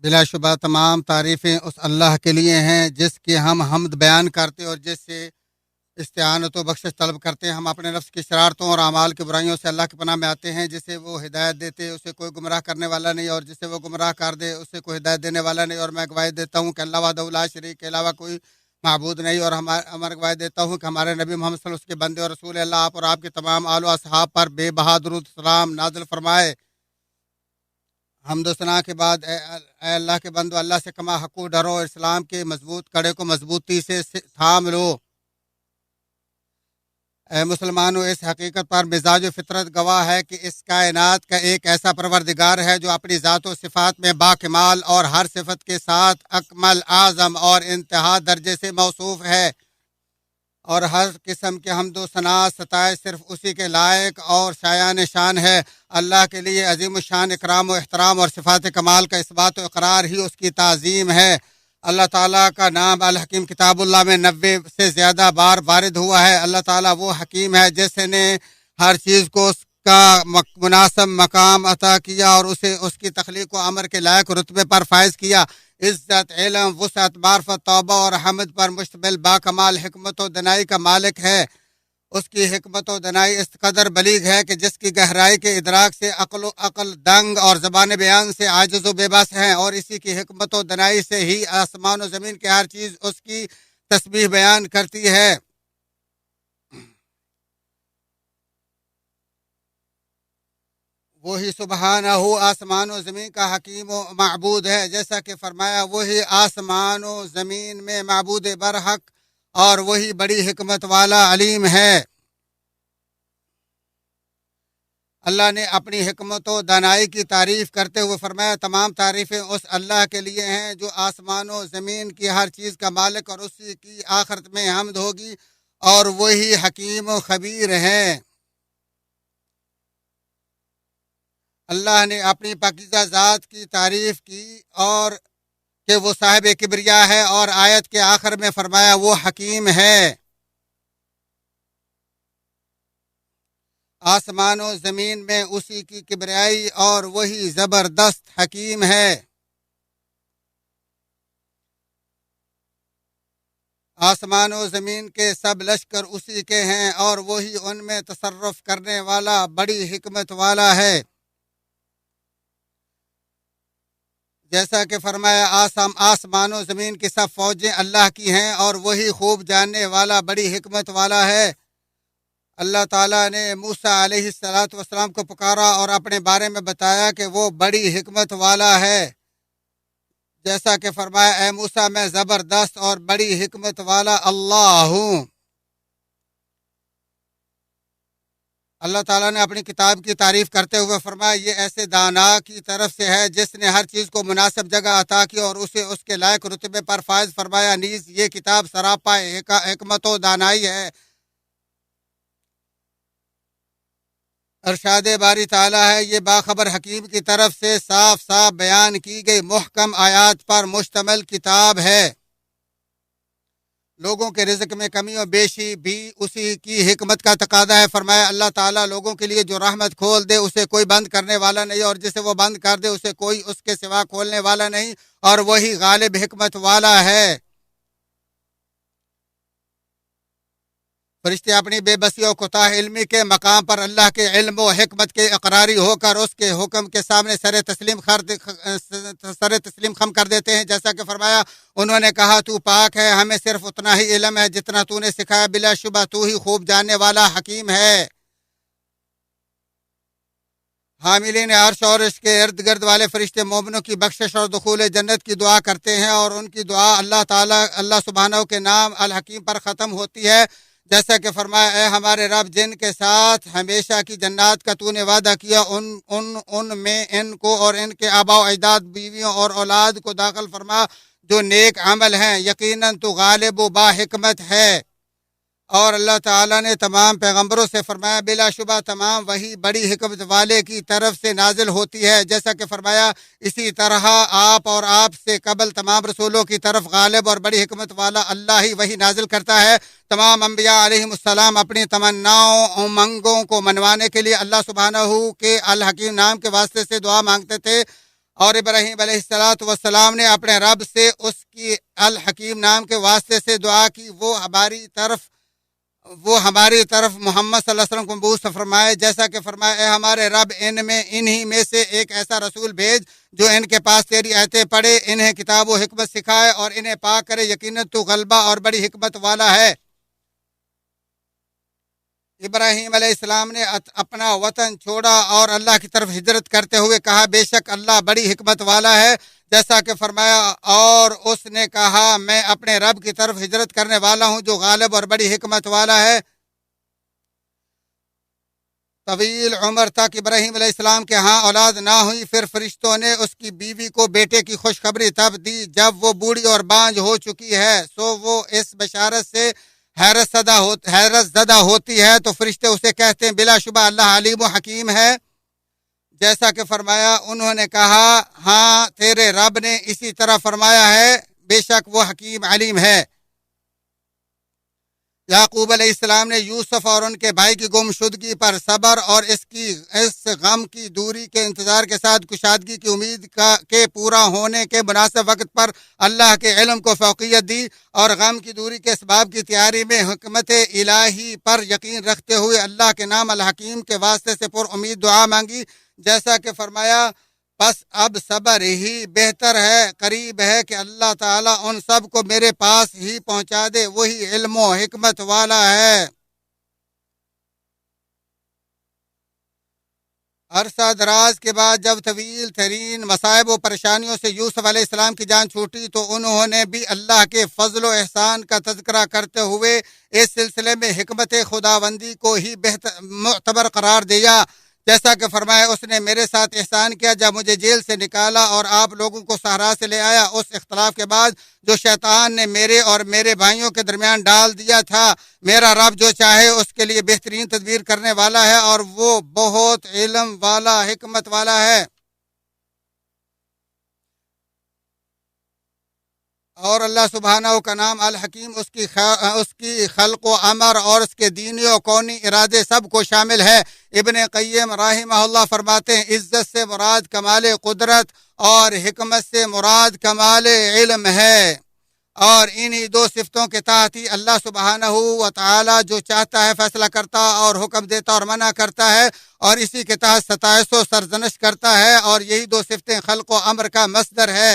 بلا شبہ تمام تعریفیں اس اللہ کے لیے ہیں جس کی ہم حمد بیان کرتے اور جس سے استعانت و بخشش طلب کرتے ہیں۔ ہم اپنے نفس کی شرارتوں اور اعمال کی برائیوں سے اللہ کی پناہ میں آتے ہیں۔ جسے وہ ہدایت دیتے اسے کوئی گمراہ کرنے والا نہیں، اور جسے وہ گمراہ کر دے اسے کوئی ہدایت دینے والا نہیں۔ اور میں گواہی دیتا ہوں کہ اللہ وحدہ لا شریک کے علاوہ کوئی معبود نہیں، اور ہمارا گواہی دیتا ہوں کہ ہمارے نبی محمد صلی اللہ علیہ وسلم اس کے بندے اور رسول اللہ، آپ اور آپ کے تمام آل و اصحاب پر بے بہا درود سلام نازل فرمائے۔ حمد و ثنا کے بعد اے اللہ کے بندو، اللہ سے کما حقوق ڈرو، اسلام کے مضبوط کڑے کو مضبوطی سے تھام لو۔ اے مسلمانوں، اس حقیقت پر مزاج و فطرت گواہ ہے کہ اس کائنات کا ایک ایسا پروردگار ہے جو اپنی ذات و صفات میں باکمال اور ہر صفت کے ساتھ اکمل، اعظم اور انتہا درجے سے موصوف ہے، اور ہر قسم کے حمد و ثنا ستائش صرف اسی کے لائق اور شایان شان ہے۔ اللہ کے لیے عظیم الشان اکرام و احترام اور صفات کمال کا اثبات و اقرار ہی اس کی تعظیم ہے۔ اللہ تعالیٰ کا نام الحکیم کتاب اللہ میں 90 سے زیادہ بار وارد ہوا ہے۔ اللہ تعالیٰ وہ حکیم ہے جس نے ہر چیز کو اس کا مناسب مقام عطا کیا اور اسے اس کی تخلیق و امر کے لائق رتبے پر فائز کیا۔ عزت، علم، وسعت، معرفت، توبہ اور حمد پر مشتمل باکمال حکمت و دانائی کا مالک ہے۔ اس کی حکمت و دانائی اس قدر بلیغ ہے کہ جس کی گہرائی کے ادراک سے عقل دنگ اور زبان بیان سے عاجز و بے بس ہیں، اور اسی کی حکمت و دانائی سے ہی آسمان و زمین کی ہر چیز اس کی تسبیح بیان کرتی ہے۔ وہی سبحانہ آسمان و زمین کا حکیم و معبود ہے، جیسا کہ فرمایا وہی آسمان و زمین میں معبود برحق اور وہی بڑی حکمت والا علیم ہے۔ اللہ نے اپنی حکمت و دانائی کی تعریف کرتے ہوئے فرمایا تمام تعریفیں اس اللہ کے لیے ہیں جو آسمان و زمین کی ہر چیز کا مالک، اور اسی کی آخرت میں حمد ہوگی، اور وہی حکیم و خبیر ہے۔ اللہ نے اپنی پاکیزہ ذات کی تعریف کی اور کہ وہ صاحب کبریا ہے، اور آیت کے آخر میں فرمایا وہ حکیم ہے۔ آسمان و زمین میں اسی کی کبریائی اور وہی زبردست حکیم ہے۔ آسمان و زمین کے سب لشکر اسی کے ہیں، اور وہی ان میں تصرف کرنے والا بڑی حکمت والا ہے۔ جیسا کہ فرمایا آسمان و زمین کی سب فوجیں اللہ کی ہیں، اور وہی خوب جاننے والا بڑی حکمت والا ہے۔ اللہ تعالیٰ نے موسیٰ علیہ السلام کو پکارا اور اپنے بارے میں بتایا کہ وہ بڑی حکمت والا ہے، جیسا کہ فرمایا اے موسیٰ میں زبردست اور بڑی حکمت والا اللہ ہوں۔ اللہ تعالیٰ نے اپنی کتاب کی تعریف کرتے ہوئے فرمایا یہ ایسے دانا کی طرف سے ہے جس نے ہر چیز کو مناسب جگہ عطا کی اور اسے اس کے لائق رتبے پر فائز فرمایا، نیز یہ کتاب سراپا حکمت و دانائی ہے۔ ارشاد باری تعالیٰ ہے یہ باخبر حکیم کی طرف سے صاف صاف بیان کی گئی محکم آیات پر مشتمل کتاب ہے۔ لوگوں کے رزق میں کمی و بیشی بھی اسی کی حکمت کا تقاضا ہے۔ فرمایا اللہ تعالیٰ لوگوں کے لیے جو رحمت کھول دے اسے کوئی بند کرنے والا نہیں، اور جسے وہ بند کر دے اسے کوئی اس کے سوا کھولنے والا نہیں، اور وہی غالب حکمت والا ہے۔ فرشتے اپنی بے بسی و کوتاہ علمی کے مقام پر اللہ کے علم و حکمت کے اقراری ہو کر اس کے حکم کے سامنے سر تسلیم خم کر دیتے ہیں، جیسا کہ فرمایا انہوں نے کہا تو پاک ہے، ہمیں صرف اتنا ہی علم ہے جتنا تو نے سکھایا، بلا شبہ تو ہی خوب جاننے والا حکیم ہے۔ حاملین عرش اور اس کے ارد گرد والے فرشتے مومنوں کی بخشش اور دخول جنت کی دعا کرتے ہیں، اور ان کی دعا اللہ سبحانہ کے نام الحکیم پر ختم ہوتی ہے، جیسا کہ فرمایا اے ہمارے رب جن کے ساتھ ہمیشہ کی جنات کا تو نے وعدہ کیا ان میں ان کو اور ان کے آباء و اجداد، بیویوں اور اولاد کو داخل فرما جو نیک عمل ہیں، یقیناً تو غالب و با حکمت ہے۔ اور اللہ تعالیٰ نے تمام پیغمبروں سے فرمایا بلا شبہ تمام وہی بڑی حکمت والے کی طرف سے نازل ہوتی ہے، جیسا کہ فرمایا اسی طرح آپ اور آپ سے قبل تمام رسولوں کی طرف غالب اور بڑی حکمت والا اللہ ہی وہی نازل کرتا ہے۔ تمام انبیاء علیہم السلام اپنی تمناؤں امنگوں کو منوانے کے لیے اللہ سبحانہ کے الحکیم نام کے واسطے سے دعا مانگتے تھے، اور ابراہیم علیہ الصلوۃ والسلام نے اپنے رب سے اس کی الحکیم نام کے واسطے سے دعا کی وہ ہماری طرف محمد صلی اللہ علیہ وسلم کو مبعوث فرمائے، جیسا کہ فرمائے اے ہمارے رب انہی میں سے ایک ایسا رسول بھیج جو ان کے پاس تیری آیتیں پڑھے، انہیں کتاب و حکمت سکھائے اور انہیں پاک کرے، یقیناً تو غلبہ اور بڑی حکمت والا ہے۔ ابراہیم علیہ السلام نے اپنا وطن چھوڑا اور اللہ کی طرف ہجرت کرتے ہوئے کہا بے شک اللہ بڑی حکمت والا ہے، جیسا کہ فرمایا اور اس نے کہا میں اپنے رب کی طرف ہجرت کرنے والا ہوں جو غالب اور بڑی حکمت والا ہے۔ طویل عمر تک ابراہیم علیہ السلام کے ہاں اولاد نہ ہوئی، پھر فرشتوں نے اس کی بیوی کو بیٹے کی خوشخبری تب دی جب وہ بوڑھی اور بانجھ ہو چکی ہے، سو وہ اس بشارت سے حیرت زدہ ہوتی ہے تو فرشتے اسے کہتے ہیں بلا شبہ اللہ علیم و حکیم ہے، جیسا کہ فرمایا انہوں نے کہا ہاں تیرے رب نے اسی طرح فرمایا ہے، بے شک وہ حکیم علیم ہے۔ یعقوب علیہ السلام نے یوسف اور ان کے بھائی کی گمشدگی پر صبر اور اس غم کی دوری کے انتظار کے ساتھ کشادگی کی امید کے پورا ہونے کے مناسب وقت پر اللہ کے علم کو فوقیت دی اور غم کی دوری کے اسباب کی تیاری میں حکمت الہی پر یقین رکھتے ہوئے اللہ کے نام الحکیم کے واسطے سے پر امید دعا مانگی، جیسا کہ فرمایا بس اب صبر ہی بہتر ہے، قریب ہے کہ اللہ تعالیٰ ان سب کو میرے پاس ہی پہنچا دے، وہی علم و حکمت والا ہے۔ عرصہ دراز کے بعد جب طویل ترین مصائب و پریشانیوں سے یوسف علیہ السلام کی جان چھوٹی تو انہوں نے بھی اللہ کے فضل و احسان کا تذکرہ کرتے ہوئے اس سلسلے میں حکمت خداوندی کو ہی معتبر قرار دیا، جیسا کہ فرمایا اس نے میرے ساتھ احسان کیا جب مجھے جیل سے نکالا اور آپ لوگوں کو صحرا سے لے آیا، اس اختلاف کے بعد جو شیطان نے میرے اور میرے بھائیوں کے درمیان ڈال دیا تھا، میرا رب جو چاہے اس کے لیے بہترین تدبیر کرنے والا ہے اور وہ بہت علم والا حکمت والا ہے۔ اور اللہ سبحانہ کا نام الحکیم اس کی خلق و امر اور اس کے دینی و کونی ارادے سب کو شامل ہے۔ ابن قیم رحمہ اللہ فرماتے ہیں عزت سے مراد کمال قدرت اور حکمت سے مراد کمال علم ہے، اور انہی دو صفتوں کے تحت ہی اللہ سبحانہ و تعالی جو چاہتا ہے فیصلہ کرتا اور حکم دیتا اور منع کرتا ہے، اور اسی کے تحت ستائش و سرزنش کرتا ہے، اور یہی دو صفتیں خلق و امر کا مصدر ہے۔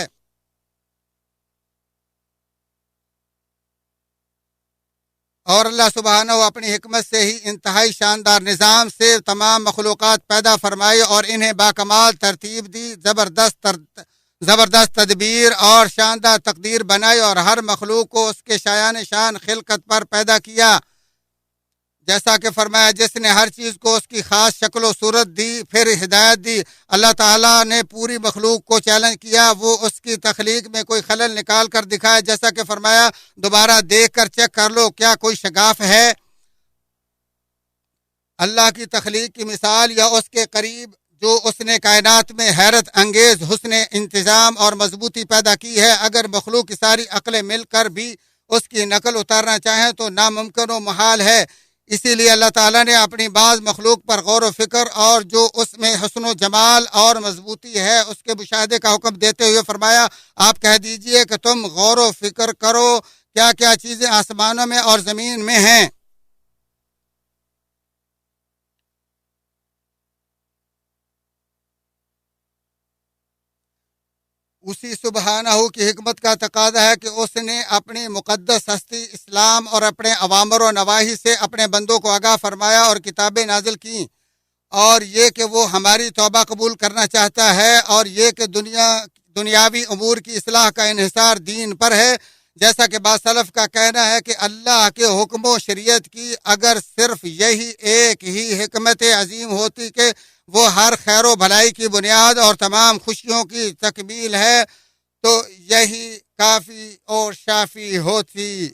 اور اللہ سبحانہ اپنی حکمت سے ہی انتہائی شاندار نظام سے تمام مخلوقات پیدا فرمائی اور انہیں باکمال ترتیب دی، زبردست تدبیر اور شاندار تقدیر بنائی اور ہر مخلوق کو اس کے شایان شان خلقت پر پیدا کیا، جیسا کہ فرمایا جس نے ہر چیز کو اس کی خاص شکل و صورت دی پھر ہدایت دی۔ اللہ تعالیٰ نے پوری مخلوق کو چیلنج کیا وہ اس کی تخلیق میں کوئی خلل نکال کر دکھائے، جیسا کہ فرمایا دوبارہ دیکھ کر چیک کر لو کیا کوئی شگاف ہے۔ اللہ کی تخلیق کی مثال یا اس کے قریب جو اس نے کائنات میں حیرت انگیز حسن انتظام اور مضبوطی پیدا کی ہے، اگر مخلوق کی ساری عقلیں مل کر بھی اس کی نقل اتارنا چاہیں تو ناممکن و محال ہے۔ اسی لیے اللہ تعالیٰ نے اپنی بعض مخلوق پر غور و فکر اور جو اس میں حسن و جمال اور مضبوطی ہے اس کے مشاہدے کا حکم دیتے ہوئے فرمایا آپ کہہ دیجئے کہ تم غور و فکر کرو کیا کیا چیزیں آسمانوں میں اور زمین میں ہیں۔ اسی سبحانہ کی حکمت کا تقاضا ہے کہ اس نے اپنی مقدس ہستی اسلام اور اپنے اوامر و نواہی سے اپنے بندوں کو آگاہ فرمایا اور کتابیں نازل کیں، اور یہ کہ وہ ہماری توبہ قبول کرنا چاہتا ہے، اور یہ کہ دنیاوی امور کی اصلاح کا انحصار دین پر ہے، جیسا کہ بعض سلف کا کہنا ہے کہ اللہ کے حکم و شریعت کی اگر صرف یہی ایک ہی حکمت عظیم ہوتی کہ وہ ہر خیر و بھلائی کی بنیاد اور تمام خوشیوں کی تکمیل ہے تو یہی کافی اور شافی ہوتی۔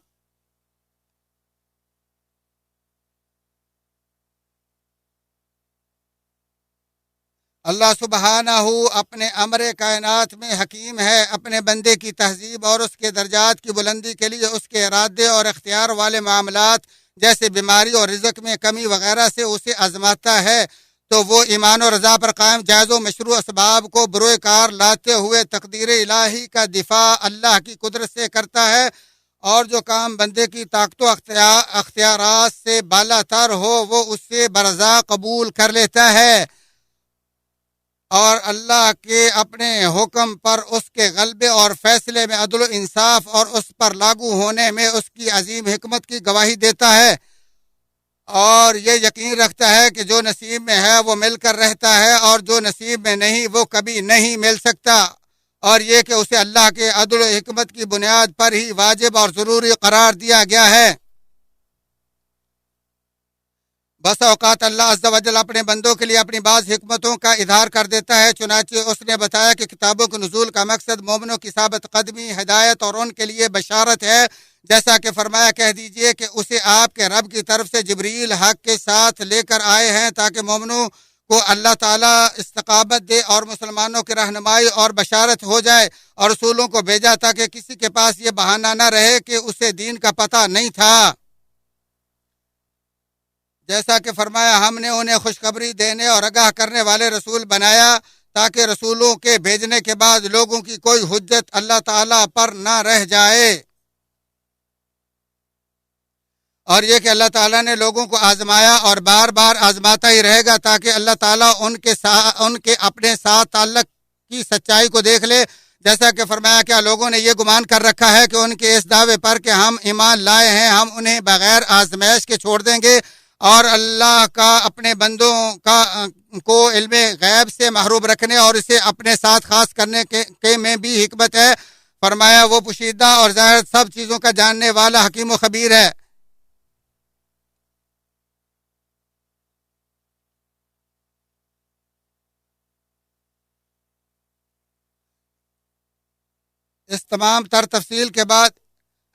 اللہ سبحانہ اپنے امر کائنات میں حکیم ہے، اپنے بندے کی تہذیب اور اس کے درجات کی بلندی کے لیے اس کے ارادے اور اختیار والے معاملات جیسے بیماری اور رزق میں کمی وغیرہ سے اسے آزماتا ہے، تو وہ ایمان و رضا پر قائم جائز و مشروع اسباب کو بروئے کار لاتے ہوئے تقدیر الہی کا دفاع اللہ کی قدرت سے کرتا ہے، اور جو کام بندے کی طاقت و اختیارات سے بالا تر ہو وہ اس سے برضا قبول کر لیتا ہے، اور اللہ کے اپنے حکم پر اس کے غلبے اور فیصلے میں عدل و انصاف اور اس پر لاگو ہونے میں اس کی عظیم حکمت کی گواہی دیتا ہے، اور یہ یقین رکھتا ہے کہ جو نصیب میں ہے وہ مل کر رہتا ہے، اور جو نصیب میں نہیں وہ کبھی نہیں مل سکتا، اور یہ کہ اسے اللہ کے عدل و حکمت کی بنیاد پر ہی واجب اور ضروری قرار دیا گیا ہے۔ بس اوقات اللہ عز و جل اپنے بندوں کے لیے اپنی بعض حکمتوں کا اظہار کر دیتا ہے، چنانچہ اس نے بتایا کہ کتابوں کے نزول کا مقصد مومنوں کی ثابت قدمی، ہدایت اور ان کے لیے بشارت ہے، جیسا کہ فرمایا کہہ دیجئے کہ اسے آپ کے رب کی طرف سے جبریل حق کے ساتھ لے کر آئے ہیں تاکہ مومنوں کو اللہ تعالیٰ استقامت دے اور مسلمانوں کی رہنمائی اور بشارت ہو جائے، اور رسولوں کو بھیجا تاکہ کسی کے پاس یہ بہانہ نہ رہے کہ اسے دین کا پتہ نہیں تھا، جیسا کہ فرمایا ہم نے انہیں خوشخبری دینے اور آگاہ کرنے والے رسول بنایا تاکہ رسولوں کے بھیجنے کے بعد لوگوں کی کوئی حجت اللہ تعالیٰ پر نہ رہ جائے، اور یہ کہ اللہ تعالیٰ نے لوگوں کو آزمایا اور بار بار آزماتا ہی رہے گا تاکہ اللہ تعالیٰ ان کے اپنے ساتھ تعلق کی سچائی کو دیکھ لے، جیسا کہ فرمایا کیا لوگوں نے یہ گمان کر رکھا ہے کہ ان کے اس دعوے پر کہ ہم ایمان لائے ہیں ہم انہیں بغیر آزمائش کے چھوڑ دیں گے، اور اللہ کا اپنے بندوں کو علم غیب سے محروم رکھنے اور اسے اپنے ساتھ خاص کرنے کے میں بھی حکمت ہے، فرمایا وہ پوشیدہ اور ظاہر سب چیزوں کا جاننے والا حکیم و خبیر ہے۔ اس تمام تر تفصیل کے بعد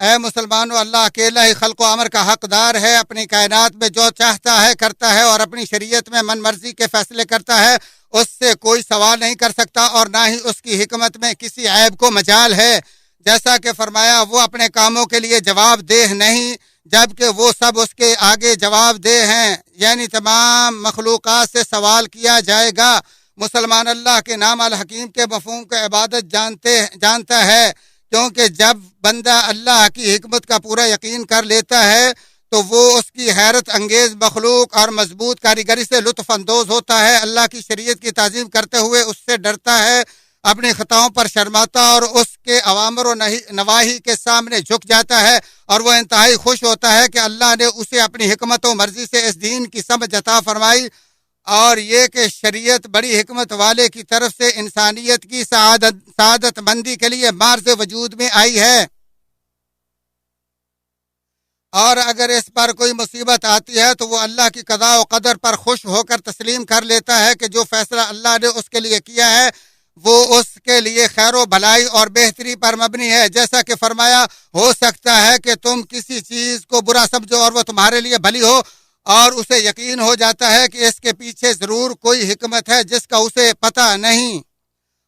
اے مسلمانوں، اللہ اکیلا ہی خلق و امر کا حقدار ہے، اپنی کائنات میں جو چاہتا ہے کرتا ہے اور اپنی شریعت میں من مرضی کے فیصلے کرتا ہے، اس سے کوئی سوال نہیں کر سکتا اور نہ ہی اس کی حکمت میں کسی عیب کو مجال ہے، جیسا کہ فرمایا وہ اپنے کاموں کے لیے جواب دہ نہیں جبکہ وہ سب اس کے آگے جواب دہ ہیں، یعنی تمام مخلوقات سے سوال کیا جائے گا۔ مسلمان اللہ کے نام الحکیم کے مفہوم کو عبادت جانتا ہے، کیونکہ جب بندہ اللہ کی حکمت کا پورا یقین کر لیتا ہے تو وہ اس کی حیرت انگیز مخلوق اور مضبوط کاریگری سے لطف اندوز ہوتا ہے، اللہ کی شریعت کی تعظیم کرتے ہوئے اس سے ڈرتا ہے، اپنی خطاؤں پر شرماتا اور اس کے اوامر و نواہی کے سامنے جھک جاتا ہے، اور وہ انتہائی خوش ہوتا ہے کہ اللہ نے اسے اپنی حکمت و مرضی سے اس دین کی سمجھ عطا فرمائی، اور یہ کہ شریعت بڑی حکمت والے کی طرف سے انسانیت کی سعادت مندی کے لیے مارز وجود میں آئی ہے، اور اگر اس پر کوئی مصیبت آتی ہے تو وہ اللہ کی قضاء و قدر پر خوش ہو کر تسلیم کر لیتا ہے کہ جو فیصلہ اللہ نے اس کے لیے کیا ہے وہ اس کے لیے خیر و بھلائی اور بہتری پر مبنی ہے، جیسا کہ فرمایا ہو سکتا ہے کہ تم کسی چیز کو برا سمجھو اور وہ تمہارے لیے بھلی ہو، اور اسے یقین ہو جاتا ہے کہ اس کے پیچھے ضرور کوئی حکمت ہے جس کا اسے پتہ نہیں،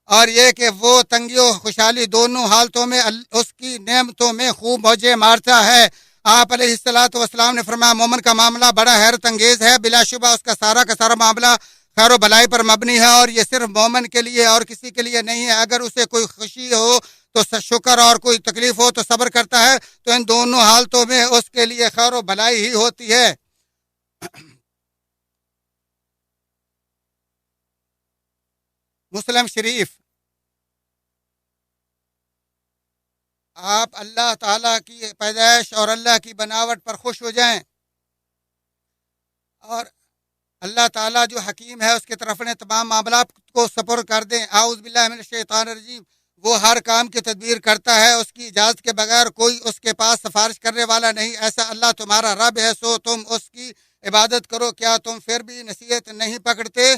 اور یہ کہ وہ تنگی و خوشحالی دونوں حالتوں میں اس کی نعمتوں میں خوب موجیں مارتا ہے۔ آپ علیہ الصلوۃ والسلام نے فرمایا مومن کا معاملہ بڑا حیرت انگیز ہے، بلا شبہ اس کا سارا معاملہ خیر و بھلائی پر مبنی ہے، اور یہ صرف مومن کے لیے اور کسی کے لیے نہیں ہے، اگر اسے کوئی خوشی ہو تو شکر اور کوئی تکلیف ہو تو صبر کرتا ہے، تو ان دونوں حالتوں میں اس کے لیے خیر و بھلائی ہی ہوتی ہے۔ مسلم شریف۔ آپ اللہ تعالیٰ کی پیدائش اور اللہ کی بناوٹ پر خوش ہو جائیں، اور اللہ تعالیٰ جو حکیم ہے اس کی طرف اپنے تمام معاملات کو سپر کر دیں۔ اعوذ باللہ من الشیطان الرجیم۔ وہ ہر کام کی تدبیر کرتا ہے، اس کی اجازت کے بغیر کوئی اس کے پاس سفارش کرنے والا نہیں، ایسا اللہ تمہارا رب ہے سو تم اس کی عبادت کرو، کیا تم پھر بھی نصیحت نہیں پکڑتے؟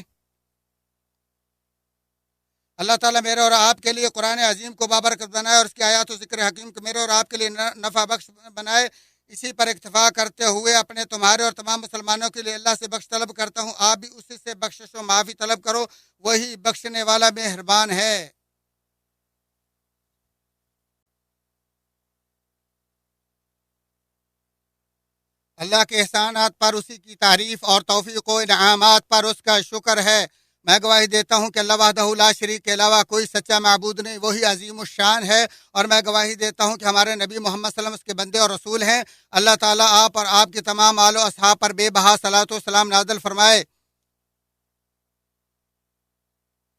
اللہ تعالیٰ میرے اور آپ کے لیے قرآن عظیم کو بابرکت بنائے اور اس کی آیات و ذکر حکیم کو میرے اور آپ کے لیے نفع بخش بنائے، اسی پر اکتفا کرتے ہوئے اپنے تمہارے اور تمام مسلمانوں کے لیے اللہ سے بخش طلب کرتا ہوں، آپ بھی اسی سے بخشش و معافی طلب کرو، وہی بخشنے والا مہربان ہے۔ اللہ کے احسانات پر اسی کی تعریف اور توفیق و انعامات پر اس کا شکر ہے۔ میں گواہی دیتا ہوں کہ اللہ وحدہ لا شریک کے علاوہ کوئی سچا معبود نہیں، وہی عظیم الشان ہے۔ اور میں گواہی دیتا ہوں کہ ہمارے نبی محمد صلی اللہ علیہ وسلم اس کے بندے اور رسول ہیں۔ اللہ تعالیٰ آپ اور آپ کے تمام آل و اصحاب پر بے بہا صلاۃ و سلام نازل فرمائے۔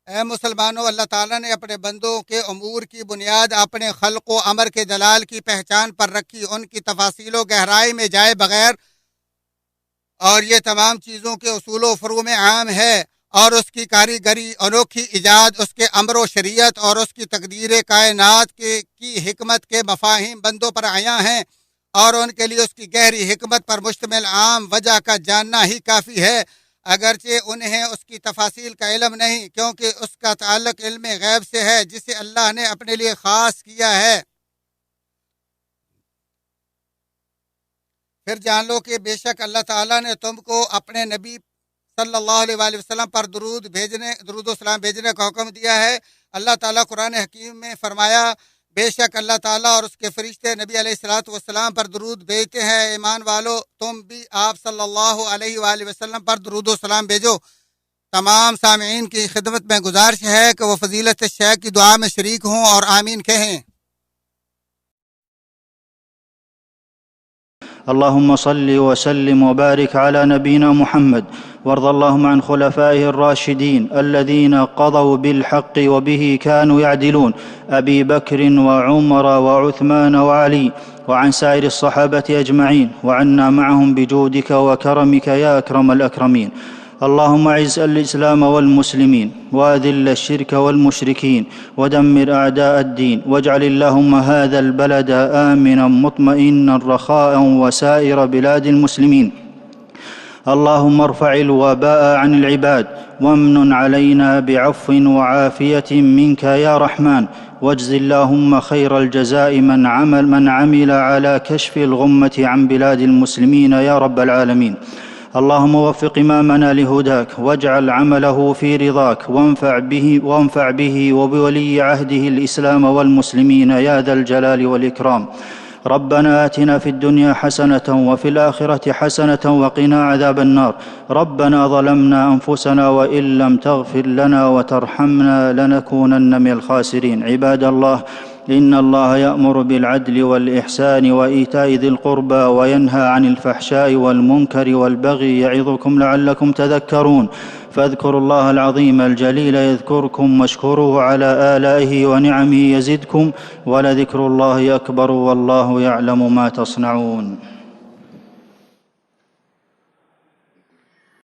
اے مسلمانوں، اللہ تعالیٰ نے اپنے بندوں کے امور کی بنیاد اپنے خلق و امر کے جلال کی پہچان پر رکھی، ان کی تفاصیل و گہرائی میں جائے بغیر، اور یہ تمام چیزوں کے اصول و فروع میں عام ہے، اور اس کی کاریگری، انوکھی ایجاد، اس کے امر و شریعت اور اس کی تقدیر کائنات کی حکمت کے مفاہیم بندوں پر عیاں ہیں، اور ان کے لیے اس کی گہری حکمت پر مشتمل عام وجہ کا جاننا ہی کافی ہے، اگرچہ انہیں اس کی تفاصیل کا علم نہیں، کیونکہ اس کا تعلق علم غیب سے ہے جسے اللہ نے اپنے لیے خاص کیا ہے۔ پھر جان لو کہ بے شک اللہ تعالیٰ نے تم کو اپنے نبی صلی اللہ علیہ وآلہ وسلم پر درود و سلام بھیجنے کا حکم دیا ہے۔ اللہ تعالیٰ قرآن حکیم میں فرمایا، بے شک اللہ تعالیٰ اور اس کے فرشتے نبی علیہ الصلوۃ والسلام پر درود بھیجتے ہیں، ایمان والو تم بھی آپ صلی اللہ علیہ وآلہ وسلم پر درود و سلام بھیجو۔ تمام سامعین کی خدمت میں گزارش ہے کہ وہ فضیلت شیخ کی دعا میں شریک ہوں اور آمین کہیں۔ اللهم صل وسلم وبارك على نبينا محمد وارض اللهم عن خلفائه الراشدين الذين قضوا بالحق وبه كانوا يعدلون، أبي بكر وعمر وعثمان وعلي، وعن سائر الصحابة أجمعين، وعنا معهم بجودك وكرمك يا أكرم الأكرمين. اللهم اعز الإسلام والمسلمين وأذل الشرك والمشركين ودمر أعداء الدين، واجعل اللهم هذا البلد آمنا مطمئنا رخاء وسائر بلاد المسلمين. اللهم ارفع الوباء عن العباد وامنن علينا بعفو وعافية منك يا رحمن، واجز اللهم خير الجزاء من عمل على كشف الغمة عن بلاد المسلمين يا رب العالمين. اللهم وفق إمامنا لهداك، واجعل عمله في رضاك، وانفع به وبولي عهده الإسلام والمسلمين يا ذا الجلال والإكرام. ربنا آتنا في الدنيا حسنة وفي الآخرة حسنة وقنا عذاب النار. ربنا ظلمنا أنفسنا وإن لم تغفر لنا وترحمنا لنكونن من الخاسرين. عباد الله، إن الله يأمر بالعدل والإحسان وإيتاء ذي القربى وينهى عن الفحشاء والمنكر والبغي يعظكم لعلكم تذكرون. فاذكروا الله العظيم الجليل يذكركم، واشكروه على آلائه ونعمه يزدكم، ولذكر الله أكبر والله يعلم ما تصنعون.